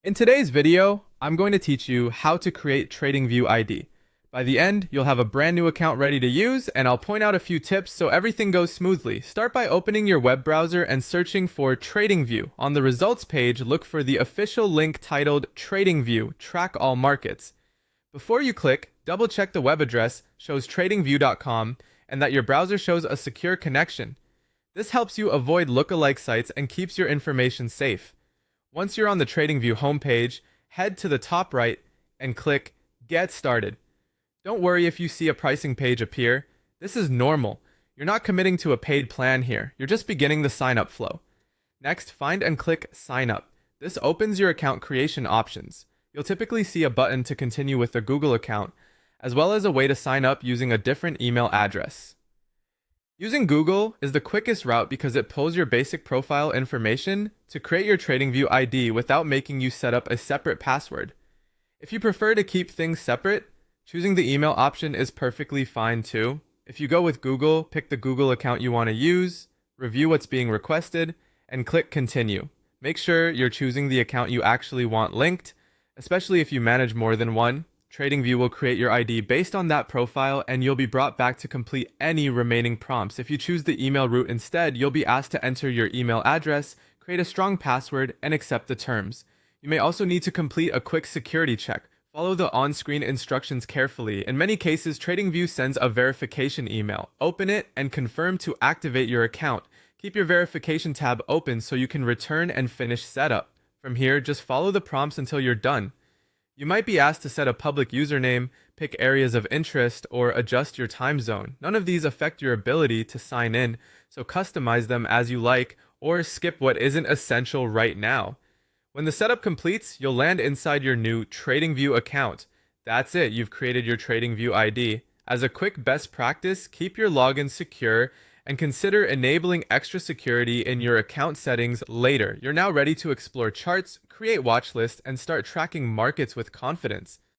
In today's video, I'm going to teach you how to create TradingView ID. By the end, you'll have a brand new account ready to use, and I'll point out a few tips so everything goes smoothly. Start by opening your web browser and searching for TradingView. On the results page, look for the official link titled TradingView, Track All Markets. Before you click, double check the web address shows tradingview.com and that your browser shows a secure connection. This helps you avoid lookalike sites and keeps your information safe. Once you're on the TradingView homepage, head to the top right and click Get Started. Don't worry if you see a pricing page appear. This is normal. You're not committing to a paid plan here. You're just beginning the sign-up flow. Next, find and click Sign Up. This opens your account creation options. You'll typically see a button to continue with the Google account, as well as a way to sign up using a different email address. Using Google is the quickest route because it pulls your basic profile information to create your TradingView ID without making you set up a separate password. If you prefer to keep things separate, choosing the email option is perfectly fine too. If you go with Google, pick the Google account you want to use, review what's being requested, and click Continue. Make sure you're choosing the account you actually want linked, especially if you manage more than one. TradingView will create your ID based on that profile, and you'll be brought back to complete any remaining prompts. If you choose the email route instead, you'll be asked to enter your email address, create a strong password, and accept the terms. You may also need to complete a quick security check. Follow the on-screen instructions carefully. In many cases, TradingView sends a verification email. Open it and confirm to activate your account. Keep your verification tab open so you can return and finish setup. From here, just follow the prompts until you're done. You might be asked to set a public username, pick areas of interest, or adjust your time zone. None of these affect your ability to sign in, so customize them as you like or skip what isn't essential right now. When the setup completes, you'll land inside your new TradingView account. That's it, you've created your TradingView ID. As a quick best practice, keep your login secure and consider enabling extra security in your account settings later. You're now ready to explore charts, create watch lists, and start tracking markets with confidence.